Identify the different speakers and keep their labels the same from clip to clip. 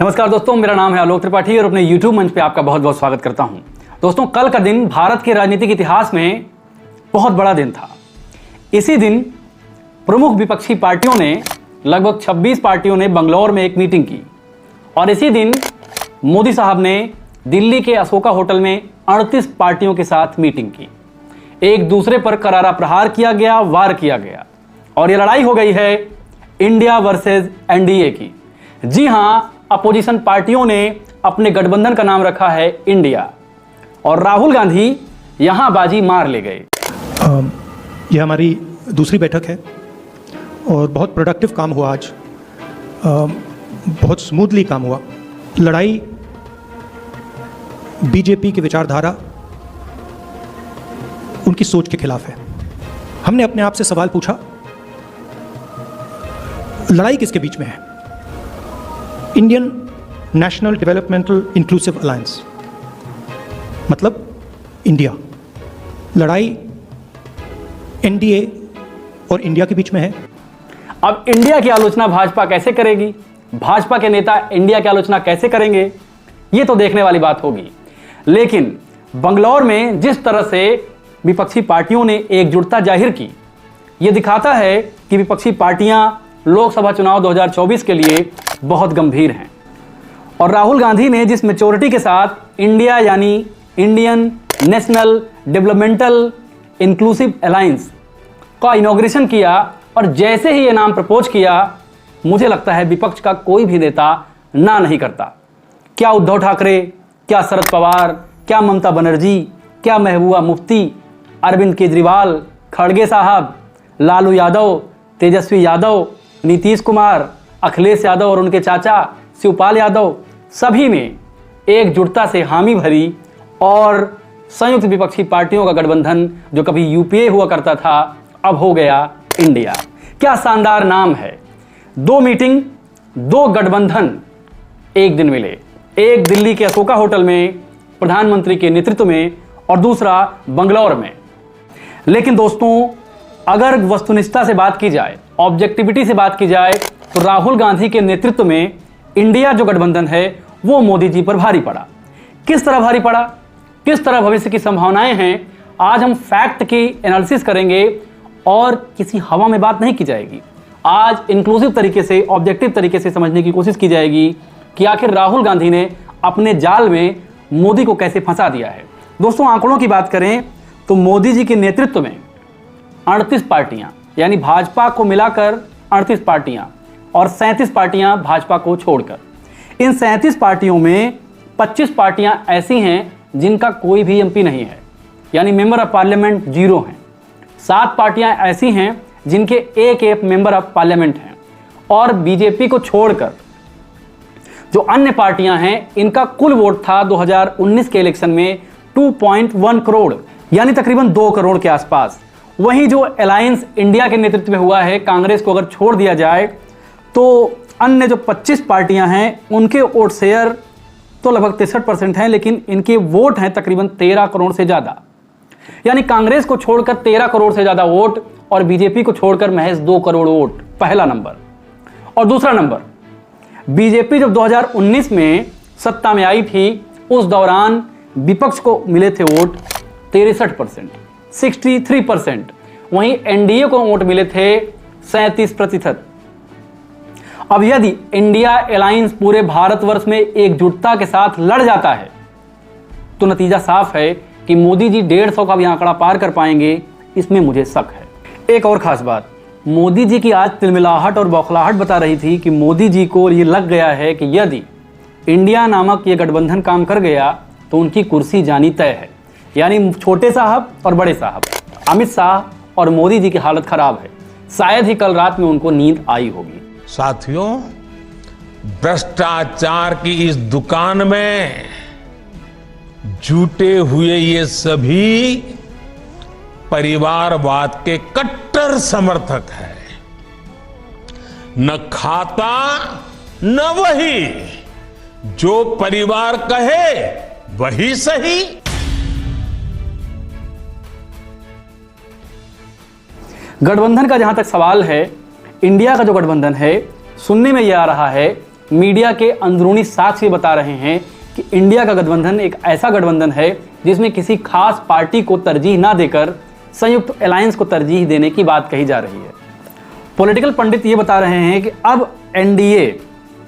Speaker 1: नमस्कार दोस्तों, मेरा नाम है आलोक त्रिपाठी और अपने YouTube मंच पे आपका बहुत बहुत स्वागत करता हूं। दोस्तों, कल का दिन भारत के राजनीतिक इतिहास में बहुत बड़ा दिन था। इसी दिन प्रमुख विपक्षी पार्टियों ने लगभग 26 पार्टियों ने बंगलौर में एक मीटिंग की और इसी दिन मोदी साहब ने दिल्ली के अशोका होटल में 38 पार्टियों के साथ मीटिंग की। एक दूसरे पर करारा प्रहार किया गया, वार किया गया और ये लड़ाई हो गई है इंडिया वर्सेस एनडीए की। जी हां, अपोजिशन पार्टियों ने अपने गठबंधन का नाम रखा है इंडिया और राहुल गांधी यहां बाजी मार ले गए।
Speaker 2: यह हमारी दूसरी बैठक है और बहुत प्रोडक्टिव काम हुआ आज। बहुत स्मूथली काम हुआ। लड़ाई बीजेपी की विचारधारा, उनकी सोच के खिलाफ है। हमने अपने आप से सवाल पूछा, लड़ाई किसके बीच में है? Indian national developmental inclusive alliance, मतलब इंडिया। लड़ाई एनडीए और इंडिया के बीच में है।
Speaker 1: अब इंडिया की आलोचना भाजपा कैसे करेगी, भाजपा के नेता इंडिया की आलोचना कैसे करेंगे, ये तो देखने वाली बात होगी। लेकिन बंगलौर में जिस तरह से विपक्षी पार्टियों ने एकजुटता जाहिर की, यह दिखाता है कि विपक्षी पार्टियां लोकसभा चुनाव 2024 के लिए बहुत गंभीर हैं। और राहुल गांधी ने जिस मैच्योरिटी के साथ इंडिया यानी Indian national developmental inclusive alliance का इनॉग्रेशन किया और जैसे ही ये नाम प्रपोज किया, मुझे लगता है विपक्ष का कोई भी नेता ना नहीं करता। क्या उद्धव ठाकरे, क्या शरद पवार, क्या ममता बनर्जी, क्या महबूबा मुफ्ती, अरविंद केजरीवाल, खड़गे साहब, लालू यादव, तेजस्वी यादव, नीतीश कुमार, अखिलेश यादव और उनके चाचा शिवपाल यादव, सभी में एकजुटता से हामी भरी और संयुक्त विपक्षी पार्टियों का गठबंधन जो कभी यूपीए हुआ करता था, अब हो गया इंडिया। क्या शानदार नाम है। 2 मीटिंग, 2 गठबंधन एक दिन मिले। एक दिल्ली के अशोका होटल में प्रधानमंत्री के नेतृत्व में और दूसरा बंगलौर में। लेकिन दोस्तों, अगर वस्तुनिष्ठता से बात की जाए, ऑब्जेक्टिविटी से बात की जाए, तो राहुल गांधी के नेतृत्व में इंडिया जो गठबंधन है वो मोदी जी पर भारी पड़ा। किस तरह भारी पड़ा, किस तरह भविष्य की संभावनाएं हैं, आज हम फैक्ट की एनालिसिस करेंगे और किसी हवा में बात नहीं की जाएगी। आज इंक्लूसिव तरीके से, ऑब्जेक्टिव तरीके से समझने की कोशिश की जाएगी कि आखिर राहुल गांधी ने अपने जाल में मोदी को कैसे फंसा दिया है। दोस्तों, आंकड़ों की बात करें तो मोदी जी के नेतृत्व में 38 पार्टियां, यानी भाजपा को मिलाकर 38 पार्टियां और 37 पार्टियां भाजपा को छोड़कर, इन 37 पार्टियों में 25 पार्टियां ऐसी हैं जिनका कोई भी एमपी नहीं है, यानी मेंबर ऑफ पार्लियामेंट 0 हैं। 7 पार्टियां ऐसी हैं जिनके एक मेंबर ऑफ पार्लियामेंट हैं और बीजेपी को छोड़कर जो अन्य पार्टियां हैं, इनका कुल वोट था 2019 के इलेक्शन में 2.1 करोड़, यानी तकरीबन 2 करोड़ के आसपास। वहीं जो अलायंस इंडिया के नेतृत्व में हुआ है, कांग्रेस को अगर छोड़ दिया जाए तो अन्य जो 25 पार्टियां हैं उनके वोट शेयर तो लगभग 63% हैं, लेकिन इनके वोट हैं तकरीबन 13 करोड़ से ज़्यादा। यानी कांग्रेस को छोड़कर 13 करोड़ से ज़्यादा वोट और बीजेपी को छोड़कर महज 2 करोड़ वोट, पहला नंबर। और दूसरा नंबर, बीजेपी जब 2019 में सत्ता में आई थी, उस दौरान विपक्ष को मिले थे वोट 63%, 63%। वहीं एनडीए को वोट मिले थे 37%। अब यदि इंडिया अलायंस पूरे भारतवर्ष में एकजुटता के साथ लड़ जाता है तो नतीजा साफ है कि मोदी जी 150 का भी आंकड़ा पार कर पाएंगे, इसमें मुझे शक है। एक और खास बात, मोदी जी की आज तिलमिलाहट और बौखलाहट बता रही थी कि मोदी जी को ये लग गया है कि यदि इंडिया नामक ये गठबंधन काम कर गया तो उनकी कुर्सी जानी तय है। यानी छोटे साहब और बड़े साहब, अमित शाह और मोदी जी की हालत खराब है। शायद ही कल रात में उनको नींद आई होगी।
Speaker 3: साथियों, भ्रष्टाचार की इस दुकान में जुटे हुए ये सभी परिवारवाद के कट्टर समर्थक हैं। न खाता न वही, जो परिवार कहे वही सही।
Speaker 1: गठबंधन का जहां तक सवाल है, इंडिया का जो गठबंधन है, सुनने में यह आ रहा है मीडिया के अंदरूनी साक्ष्य बता रहे हैं कि इंडिया का गठबंधन एक ऐसा गठबंधन है जिसमें किसी खास पार्टी को तरजीह ना देकर संयुक्त अलायंस को तरजीह देने की बात कही जा रही है। पॉलिटिकल पंडित ये बता रहे हैं कि अब एनडीए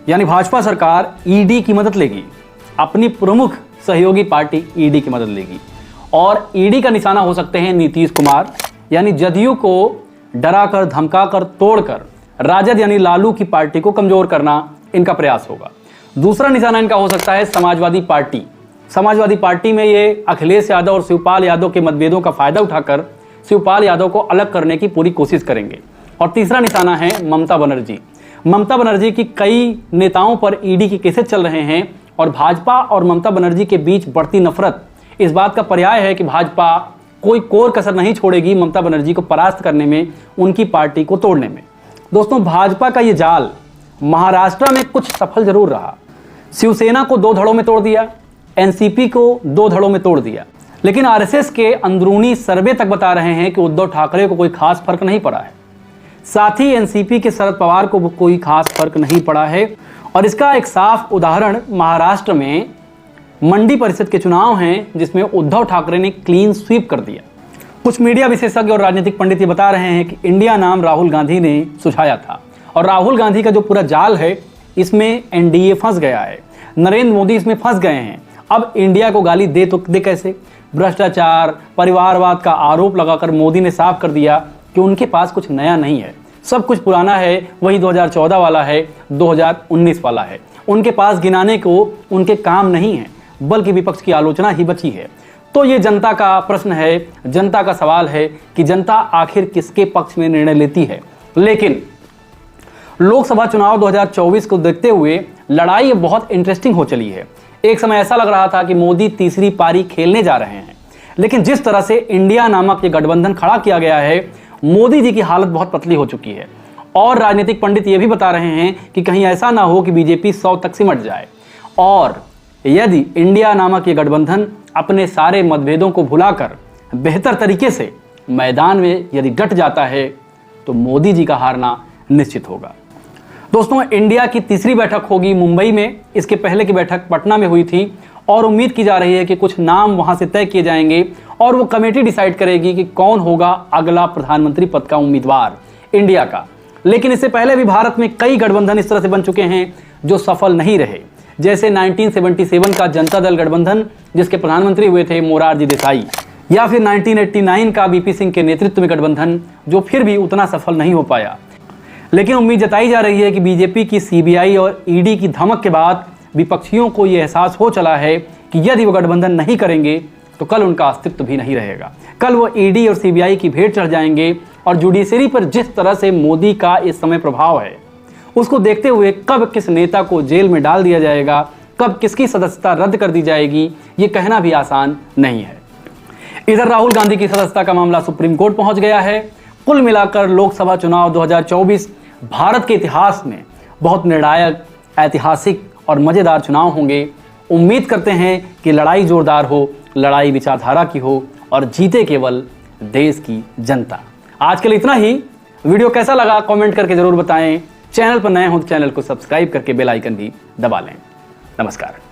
Speaker 1: यानी भाजपा सरकार ईडी की मदद लेगी, अपनी प्रमुख सहयोगी पार्टी ईडी की मदद लेगी और ईडी का निशाना हो सकते हैं नीतीश कुमार, यानी जदयू को डराकर धमकाकर तोड़कर राजद यानी लालू की पार्टी को कमजोर करना इनका प्रयास होगा। दूसरा निशाना इनका हो सकता है समाजवादी पार्टी। समाजवादी पार्टी में ये अखिलेश यादव और शिवपाल यादव के मतभेदों का फायदा उठाकर शिवपाल यादव को अलग करने की पूरी कोशिश करेंगे। और तीसरा निशाना है ममता बनर्जी। ममता बनर्जी की कई नेताओं पर ईडी के केसेस चल रहे हैं और भाजपा और ममता बनर्जी के बीच बढ़ती नफरत इस बात का पर्याय है कि भाजपा कोई कोर कसर नहीं छोड़ेगी ममता बनर्जी को परास्त करने में, उनकी पार्टी को तोड़ने में। दोस्तों, भाजपा का ये जाल महाराष्ट्र में कुछ सफल जरूर रहा। शिवसेना को 2 धड़ों में तोड़ दिया, एनसीपी को 2 धड़ों में तोड़ दिया, लेकिन आरएसएस के अंदरूनी सर्वे तक बता रहे हैं कि उद्धव ठाकरे को कोई खास फर्क नहीं पड़ा है। साथ ही एनसीपी के शरद पवार को कोई खास फर्क नहीं पड़ा है। और इसका एक साफ उदाहरण महाराष्ट्र में मंडी परिषद के चुनाव हैं, जिसमें उद्धव ठाकरे ने क्लीन स्वीप कर दिया। कुछ मीडिया विशेषज्ञ और राजनीतिक पंडित ये बता रहे हैं कि इंडिया नाम राहुल गांधी ने सुझाया था और राहुल गांधी का जो पूरा जाल है इसमें एनडीए फंस गया है, नरेंद्र मोदी इसमें फंस गए हैं। अब इंडिया को गाली दे तो दे कैसे? भ्रष्टाचार, परिवारवाद का आरोप लगाकर मोदी ने साफ कर दिया कि उनके पास कुछ नया नहीं है, सब कुछ पुराना है, वही 2014 वाला है, 2019 वाला है। उनके पास गिनाने को उनके काम नहीं है, बल्कि विपक्ष की आलोचना ही बची है। तो ये जनता का प्रश्न है, जनता का सवाल है कि जनता आखिर किसके पक्ष में निर्णय लेती है। लेकिन लोकसभा चुनाव 2024 को देखते हुए लड़ाई बहुत इंटरेस्टिंग हो चली है। एक समय ऐसा लग रहा था कि मोदी तीसरी पारी खेलने जा रहे हैं, लेकिन जिस तरह से इंडिया नामक ये गठबंधन खड़ा किया गया है, मोदी जी की हालत बहुत पतली हो चुकी है। और राजनीतिक पंडित ये भी बता रहे हैं कि कहीं ऐसा ना हो कि बीजेपी 100 तक सिमट जाए। और यदि इंडिया नामक ये गठबंधन अपने सारे मतभेदों को भुलाकर बेहतर तरीके से मैदान में यदि डट जाता है तो मोदी जी का हारना निश्चित होगा। दोस्तों, इंडिया की तीसरी बैठक होगी मुंबई में। इसके पहले की बैठक पटना में हुई थी और उम्मीद की जा रही है कि कुछ नाम वहां से तय किए जाएंगे और वो कमेटी डिसाइड करेगी कि कौन होगा अगला प्रधानमंत्री पद का उम्मीदवार इंडिया का। लेकिन इससे पहले भी भारत में कई गठबंधन इस तरह से बन चुके हैं जो सफल नहीं रहे, जैसे 1977 का जनता दल गठबंधन जिसके प्रधानमंत्री हुए थे मोरारजी देसाई, या फिर 1989 का बीपी सिंह के नेतृत्व में गठबंधन जो फिर भी उतना सफल नहीं हो पाया। लेकिन उम्मीद जताई जा रही है कि बीजेपी की सीबीआई और ईडी की धमक के बाद विपक्षियों को यह एहसास हो चला है कि यदि वो गठबंधन नहीं करेंगे तो कल उनका अस्तित्व भी नहीं रहेगा। कल वो ईडी और सीबीआई की भेंट चढ़ जाएंगे और जुडिशरी पर जिस तरह से मोदी का इस समय प्रभाव है, उसको देखते हुए कब किस नेता को जेल में डाल दिया जाएगा, कब किसकी सदस्यता रद्द कर दी जाएगी, ये कहना भी आसान नहीं है। इधर राहुल गांधी की सदस्यता का मामला सुप्रीम कोर्ट पहुंच गया है। कुल मिलाकर लोकसभा चुनाव 2024 भारत के इतिहास में बहुत निर्णायक, ऐतिहासिक और मजेदार चुनाव होंगे। उम्मीद करते हैं कि लड़ाई जोरदार हो, लड़ाई विचारधारा की हो और जीते केवल देश की जनता। आज के लिए इतना ही। वीडियो कैसा लगा कमेंट करके जरूर बताएं। चैनल पर नए हो तो चैनल को सब्सक्राइब करके बेल आइकन भी दबा लें। नमस्कार।